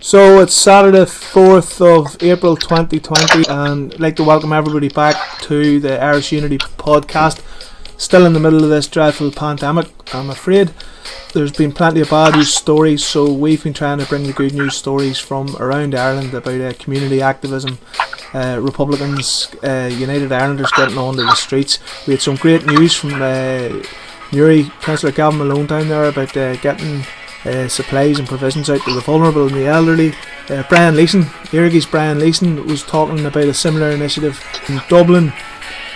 So it's Saturday, 4th of April 2020, and I'd like to welcome everybody back to the Irish Unity podcast. Still in the middle of this dreadful pandemic, I'm afraid. There's been plenty of bad news stories, so we've been trying to bring the good news stories from around Ireland about community activism, Republicans, United Irelanders getting onto the streets. We had some great news from Newry, Councillor Gavin Malone down there about getting supplies and provisions out to the vulnerable and the elderly. Brian Leeson, Irrigi's Brian Leeson, was talking about a similar initiative in Dublin.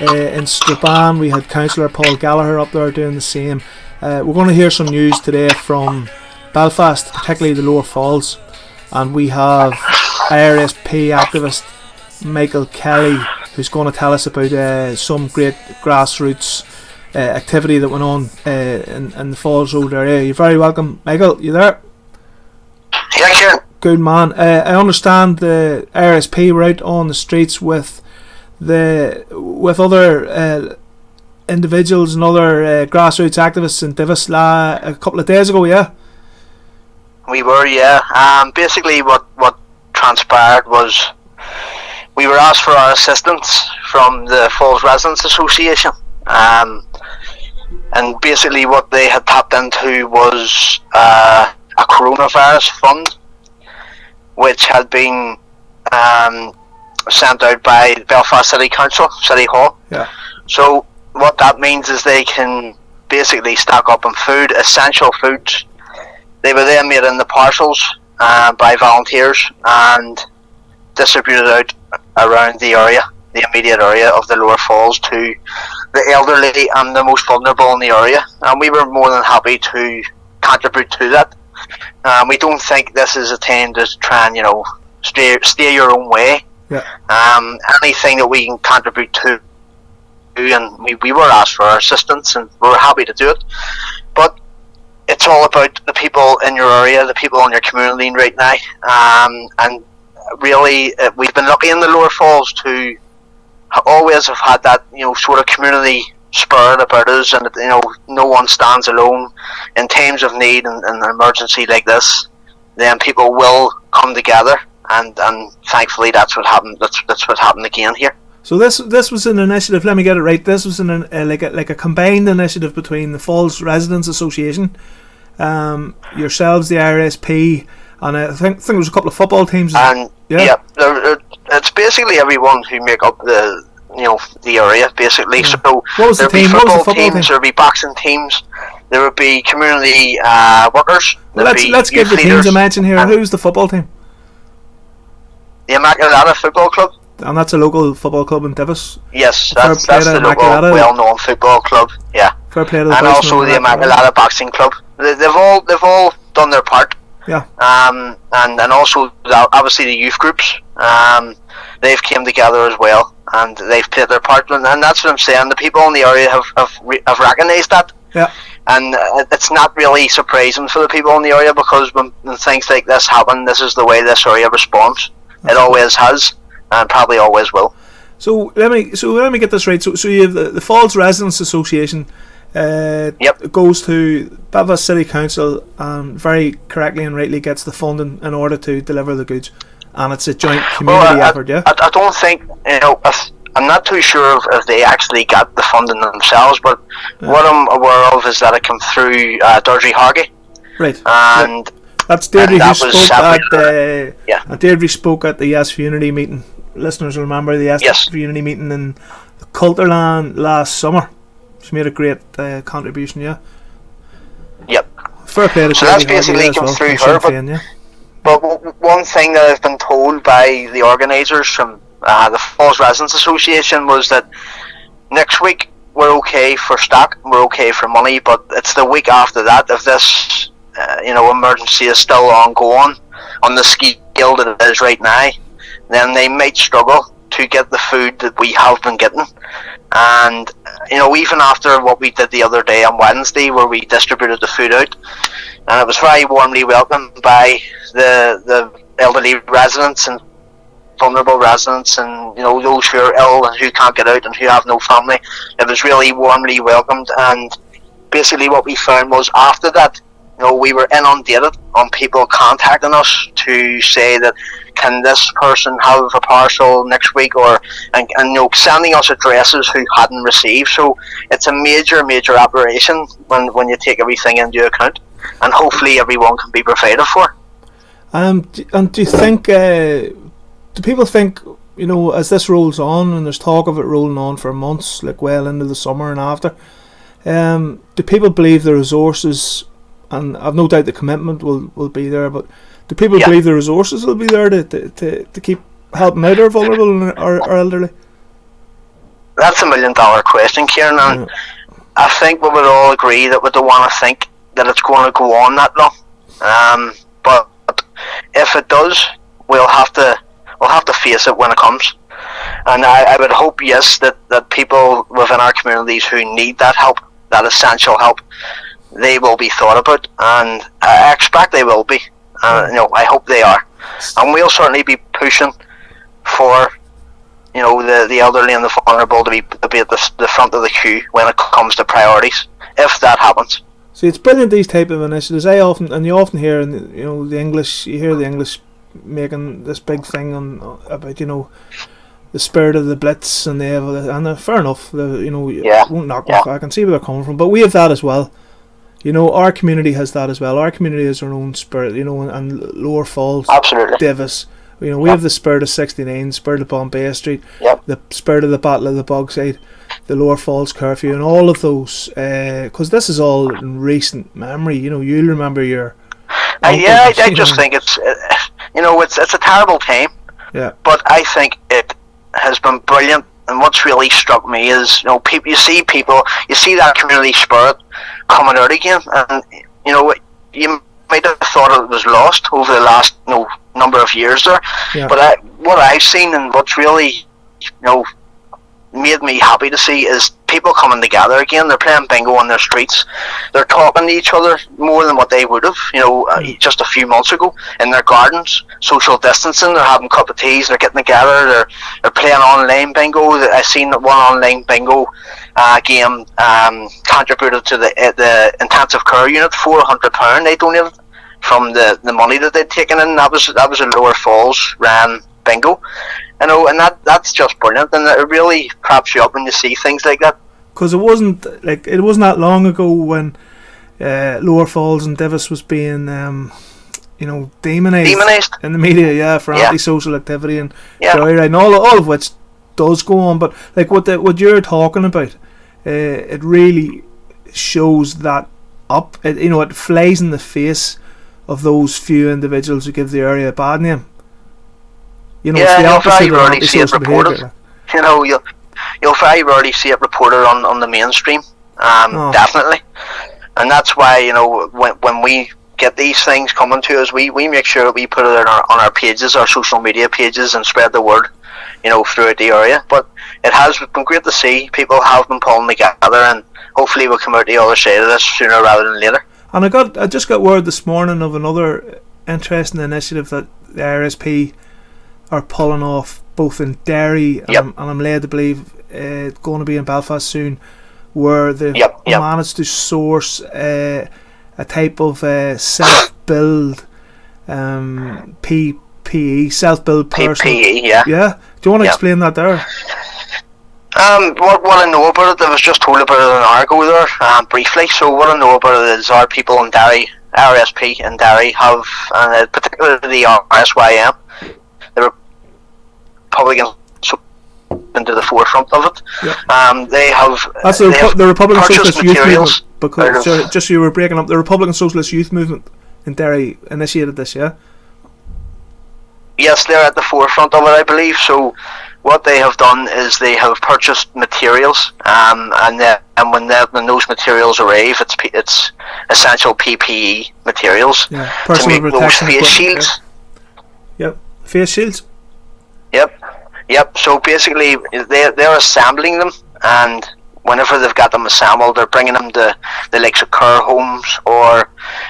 In Strabane, we had Councillor Paul Gallagher up there doing the same. We're going to hear some news today from Belfast, particularly the Lower Falls, and we have IRSP activist Michael Kelly, who's going to tell us about some great grassroots activity that went on in the Falls Road area. You're very welcome, Michael. You there? Yeah, Kieran. Good man. I understand the IRSP were out on the streets with other individuals and other grassroots activists in Divis a couple of days ago. Yeah, we were. Yeah. Basically, what transpired was we were asked for our assistance from the Falls Residents Association. And basically what they had tapped into was a coronavirus fund which had been sent out by Belfast City Council, City Hall. Yeah. So what that means is they can basically stock up on food, essential foods. They were then made into parcels by volunteers and distributed out around the area, the immediate area of the Lower Falls, to the elderly and the most vulnerable in the area, and we were more than happy to contribute to that. We don't think this is a time to try and stay your own way. Yeah. Anything that we can contribute to, and we were asked for our assistance, and we were happy to do it. But it's all about the people in your area, the people in your community right now, and really we've been lucky in the Lower Falls to always have had that sort of community spirit about us, and no one stands alone in times of need and an emergency like this. Then people will come together, and thankfully that's what happened. That's what happened again here. So this was an initiative. Let me get it right. This was like a combined initiative between the Falls Residents Association, yourselves, the IRSP, and I think there was a couple of football teams. And it's basically everyone who make up the area basically. Yeah. So what was the team? Football, what was the football teams, team? there would be boxing teams, there would be community workers. Well, let's give the teams a mention here. Who's the football team? The Immaculata Football Club. And that's a local football club in Divis. Yes, that's the local well-known football club. Yeah. Fair play to the and also the Immaculata Boxing Club. They've all done their part. Yeah. And also obviously the youth groups. They've came together as well, and they've played their part. And that's what I'm saying. The people in the area have recognised that. Yeah. And it's not really surprising for the people in the area, because when things like this happen, this is the way this area responds. It always has, and probably always will. So let me get this right. So you have the Falls Residents Association. It goes to Belfast City Council and very correctly and rightly gets the funding in order to deliver the goods, and it's a joint community effort. Yeah. I don't think I'm not too sure if they actually got the funding themselves, but what I'm aware of is that it came through Deirdre Hargey. Right. And that's Deirdre who spoke at Deirdre spoke at the Yes for Unity meeting. Listeners will remember the Yes for Unity meeting in Culterland last summer. She made a great contribution. Yeah. Yep. Fair play to so that's basically come through her. But one thing that I've been told by the organisers from the Falls Residents Association was that next week we're okay for stock, we're okay for money, but it's the week after that, if this emergency is still ongoing on the scale that it is right now, then they might struggle to get the food that we have been getting. And even after what we did the other day on Wednesday, where we distributed the food out, and it was very warmly welcomed by the elderly residents and vulnerable residents, and those who are ill and who can't get out and who have no family. It was really warmly welcomed, and basically what we found was after that, we were inundated on people contacting us to say that, can this person have a parcel next week, and sending us addresses who hadn't received. So it's a major operation when you take everything into account, and hopefully everyone can be provided for. And do you think, do people think, as this rolls on, and there's talk of it rolling on for months, like well into the summer and after, do people believe the resources, and I've no doubt the commitment will be there, but do people believe the resources will be there to keep helping out our vulnerable or elderly? That's $1 million question, Kieran, and I think we would all agree that we don't want to think that it's going to go on that long. But if it does, we'll have to face it when it comes. And I would hope, yes, that people within our communities who need that help, that essential help, they will be thought about, and I expect they will be. I hope they are, and we'll certainly be pushing for the elderly and the vulnerable to be at the front of the queue when it comes to priorities, if that happens. See, it's brilliant, these type of initiatives. You often hear the English. You hear the English making this big thing about the spirit of the Blitz, and fair enough. Won't knock them. I can see where they're coming from, but we have that as well. Our community has that as well. Our community has their own spirit, and Lower Falls, absolutely, Davis. We have the spirit of 69, spirit of Bombay Street, the spirit of the Battle of the Bogside, the Lower Falls curfew, and all of those. Because this is all in recent memory. You'll remember your. I just think it's a terrible time. Yeah. But I think it has been brilliant. And what's really struck me is, you see that community spirit coming out again, and you might have thought it was lost over the last number of years there. Yeah. But what I've seen, and what's really made me happy to see, is people coming together again. They're playing bingo on their streets. They're talking to each other more than what they would have, just a few months ago in their gardens. Social distancing. They're having cup of teas. They're getting together. They're playing online bingo. I seen that one online bingo game contributed to the intensive care unit £400. They donated from the money that they'd taken in. That was a Lower Falls ran bingo. And that's just brilliant, and it really props you up when you see things like that. Because it wasn't that long ago when Lower Falls and Davis was being demonised in the media, for antisocial activity and joyride, and all of which does go on. But like what you're talking about, it really shows that up. It flies in the face of those few individuals who give the area a bad name. It's the opposite of antisocial behaviour. You'll very rarely see it reported on the mainstream. Definitely, and that's why when we get these things coming to us, we make sure that we put it on our pages, our social media pages, and spread the word, throughout the area. But it has been great to see people have been pulling together, and hopefully we'll come out the other side of this sooner rather than later. And I just got word this morning of another interesting initiative that the IRSP are pulling off, both in Derry and I'm led to believe it's going to be in Belfast soon, where they've managed to source a type of self-build PPE, self-build person. PPE, yeah. Do you want to explain that there? What I know about it, I was just told about it an hour ago there, briefly. So what I know about it is our people in Derry, RSP in Derry, have, and particularly the RSYM, the Republican into the forefront of it. They have. That's the Republican Socialist Youth Movement. Because just so you were breaking up, the Republican Socialist Youth Movement in Derry initiated this, yeah. Yes, they're at the forefront of it, I believe. So what they have done is they have purchased materials, and when those materials arrive, it's essential PPE materials to make those face shields. Face shields. Yep. So basically, they're assembling them, and whenever they've got them assembled, they're bringing them to the likes of care homes or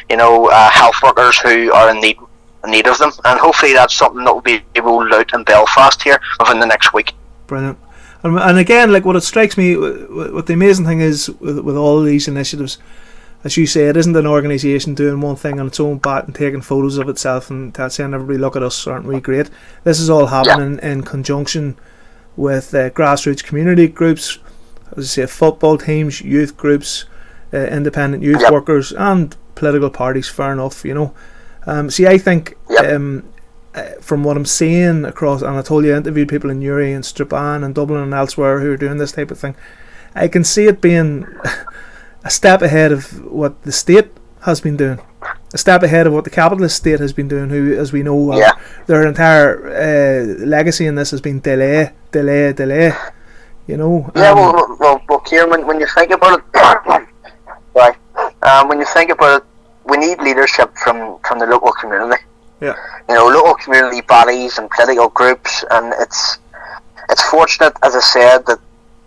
health workers who are in need of them, and hopefully that's something that will be rolled out in Belfast here within the next week. Brilliant. And again, like what it strikes me, what the amazing thing is with all these initiatives, as you say, it isn't an organisation doing one thing on its own bat and taking photos of itself and saying, everybody look at us, aren't we great? This is all happening in conjunction with grassroots community groups, as I say, football teams, youth groups, independent youth workers, and political parties. Fair enough, you know. See, I think from what I'm seeing across, and I told you I interviewed people in Newry and Strabane and Dublin and elsewhere who are doing this type of thing, I can see it being a step ahead of what the state has been doing, a step ahead of what the capitalist state has been doing, who, as we know, their entire legacy in this has been delay, you know. Well, Kieran, when you think about it, when you think about it, we need leadership from the local community. Yeah. You know, local community bodies and political groups, and it's fortunate, as I said, that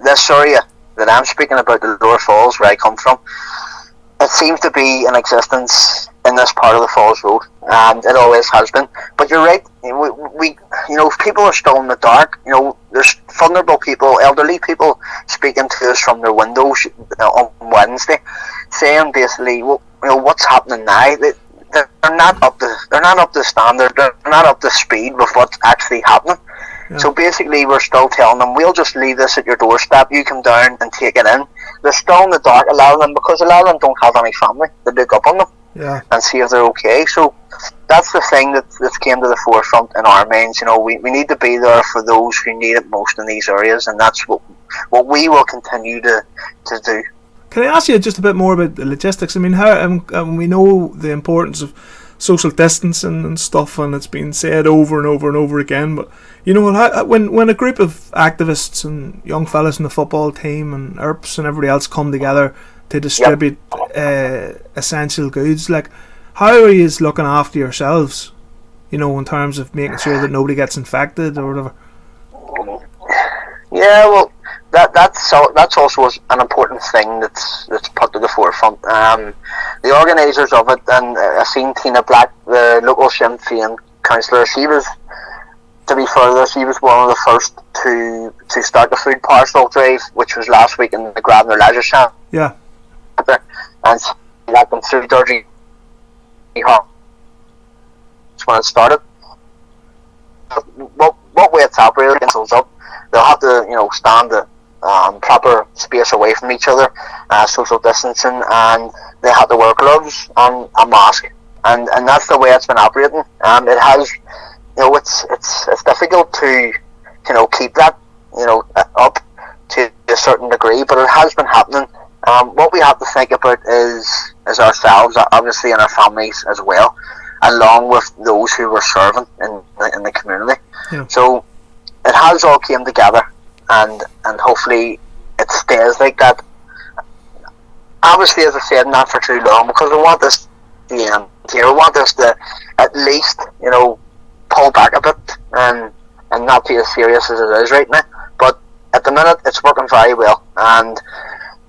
this area that I'm speaking about, the Lower Falls, where I come from, it seems to be in existence in this part of the Falls Road, and it always has been. But you're right, we you know, if people are still in the dark, you know, there's vulnerable people, elderly people speaking to us from their windows on Wednesday, saying basically, well, you know, what's happening now? They're not up to standard. They're not up to speed with what's actually happening. Yeah. So basically, we're still telling them, we'll just leave this at your doorstep. You come down and take it in. They're still in the dark, a lot of them, because a lot of them don't have any family to look up on them and see if they're okay. So that's the thing that's came to the forefront in our minds. You know, we need to be there for those who need it most in these areas, and that's what we will continue to do. Can I ask you just a bit more about the logistics? I mean, how we know the importance of social distancing and stuff, and it's been said over and over and over again. But you know, when a group of activists and young fellas in the football team and IRSP and everybody else come together to distribute essential goods, like, how are you looking after yourselves? You know, in terms of making sure that nobody gets infected or whatever. Yeah, well, that's also an important thing that's put to the forefront. The organisers of it, and I seen Tina Black, the local Sinn Féin councillor. She was, to be further, she was one of the first to start the food parcel drive, which was last week in the Grosvenor Leisure Centre. Yeah. And that went through Dodgy Hall. That's when it started. What way it's operated up, they'll have to, you know, stand the proper space away from each other, social distancing, and they have to wear gloves and a mask, and that's the way it's been operating. It has, you know, it's difficult to, you know, keep that, you know, up to a certain degree, but it has been happening. What we have to think about is ourselves, obviously, and our families as well, along with those who were serving in the community. Yeah. So it has all came together, and hopefully it stays like that. Obviously, as I said, not for too long, because we want this to end here. We want this to at least, you know, pull back a bit and not be as serious as it is right now. But at the minute, it's working very well, and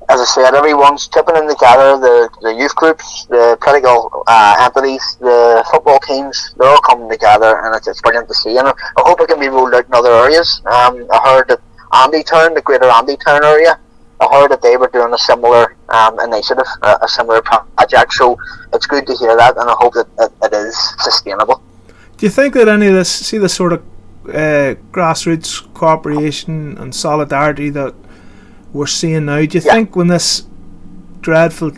as I said, everyone's chipping in together, the youth groups, the political entities, the football teams, they're all coming together, and it's brilliant to see. And I hope it can be rolled out in other areas. I heard that Andytown, the greater Andytown area, I heard that they were doing a similar initiative, a similar project, so it's good to hear that, and I hope that it is sustainable. Do you think that any of this, see the sort of grassroots cooperation and solidarity that we're seeing now, do you think when this dreadful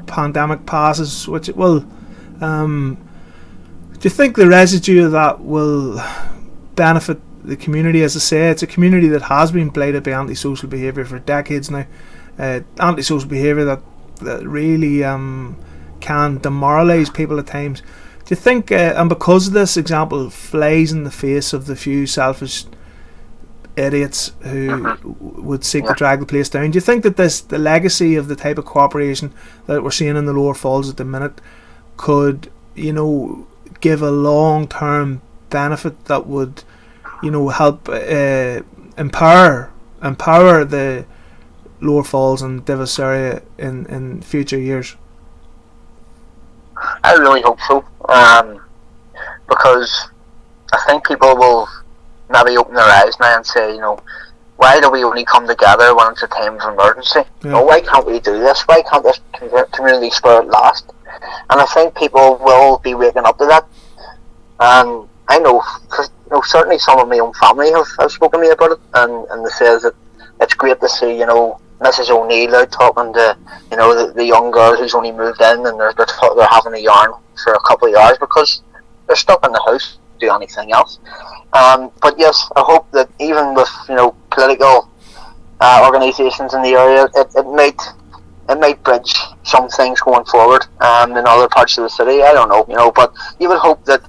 pandemic passes, which it will, do you think the residue of that will benefit the community? As I say, it's a community that has been blighted by antisocial behaviour for decades now. Antisocial behaviour that really can demoralise people at times. Do you think, and because of this example flies in the face of the few selfish idiots who would seek to drag the place down, do you think that the legacy of the type of cooperation that we're seeing in the Lower Falls at the minute could, you know, give a long-term benefit that would, you know, help empower the Lower Falls and Divis area in future years? I really hope so, because I think people will maybe open their eyes now and say, you know, why do we only come together when it's a time of emergency? Yeah. Why can't we do this? Why can't this community spirit last? And I think people will be waking up to that. And I know, cause, certainly some of my own family have spoken to me about it, and they say that it's great to see, Mrs. O'Neill out talking to, the young girl who's only moved in, and they're having a yarn for a couple of hours because they're stuck in the house to do anything else. But yes, I hope that even with political organisations in the area, it might bridge some things going forward in other parts of the city. I don't know, but you would hope that,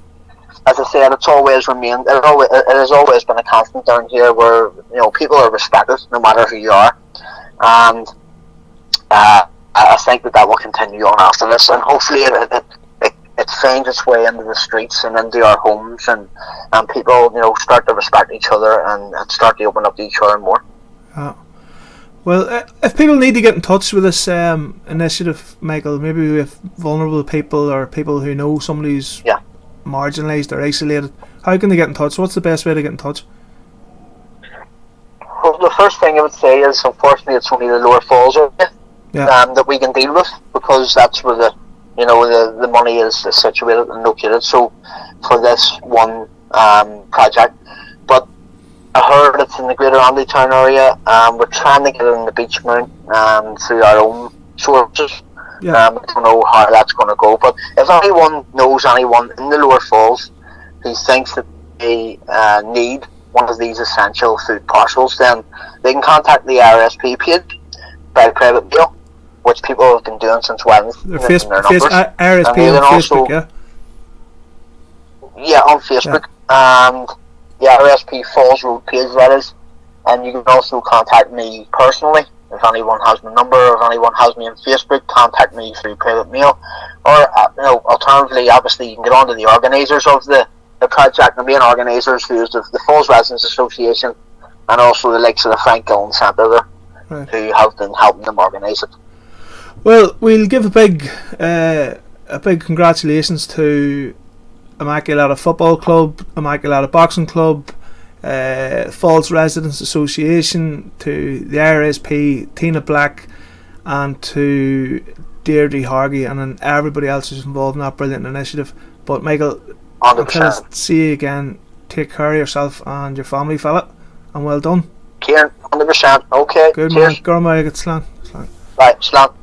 as I said, it's always remained. It has always been a constant down here where people are respected no matter who you are, and I think that will continue on after this, and hopefully it finds its way into the streets and into our homes, and people start to respect each other and start to open up to each other more. Well, if people need to get in touch with this initiative, Michael, maybe with vulnerable people or people who know somebody who's marginalised or isolated, how can they get in touch? What's the best way to get in touch? Well, the first thing I would say is, unfortunately, it's only the Lower Falls area that we can deal with, because that's where the money is situated and located. So for this one project, but I heard it's in the Greater Andytown area. We're trying to get it in the Beach Mount through our own sources. I don't know how that's going to go, but if anyone knows anyone in the Lower Falls who thinks that they need one of these essential food parcels, then they can contact the IRSP page by private mail, which people have been doing since Wednesday. IRSP on Facebook, on Facebook, and the IRSP Falls Road page, that is. And you can also contact me personally. If anyone has my number, or if anyone has me on Facebook, contact me through private mail. Or, alternatively, obviously, you can get on to the organisers of the project, the main organisers, who is the Falls Residents Association, and also the likes of the Frank Gillen Centre there, who have been helping them organise it. Well, we'll give a big congratulations to Immaculata Football Club, Immaculata Boxing Club, Falls Residents Association, to the IRSP, Tina Black, and to Deirdre Hargy, and then everybody else who's involved in that brilliant initiative. But Michael, 100%. Until I see you again, take care of yourself and your family, fella, and well done. Kieran, 100%. Okay. Good cheers. man. Go on, Mike. It's Slán. Right, Slán.